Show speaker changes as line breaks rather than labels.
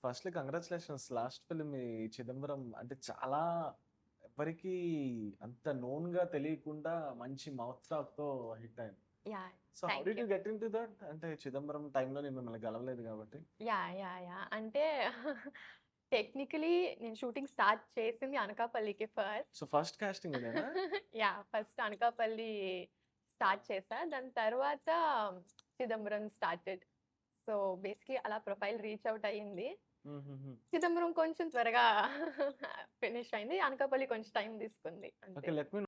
Firstly congratulations. Last film ఈ 'చిదంబరం' అంటే చాలా ఎవరికీ అంత నోన్‌గా తెలియకుండా మంచి మౌత్ టాక్‌తో హిట్ అయింది.
Yeah!
So, how
thank
did
you.
You get into that? అంటే 'చిదంబరం' టైమ్‌లో నేను మిమ్మల్ని గలవలేదు కాబట్టి.
యాహ్! అంటే టెక్నికలీ నేను షూటింగ్ స్టార్ట్ చేసింది అనకాపల్లికి ఫస్ట్.
సో, ఫస్ట్ కాస్టింగ్ ఇదేనా?
ఫస్ట్ అనకాపల్లి స్టార్ట్ చేశా. దాని తర్వాత చిదంబరం స్టార్టెడ్. సో, బేసిక్‌లీ అలా ప్రొఫైల్ రీచ్ ఔట్ అయింది.
హుహుహు.
చిదంబరం కొంచెం త్వరగా ఫినిష్ అయింది. అనకాపల్లి కొంచెం టైం తీసుకుంది అంతే.
ఓకే. Let me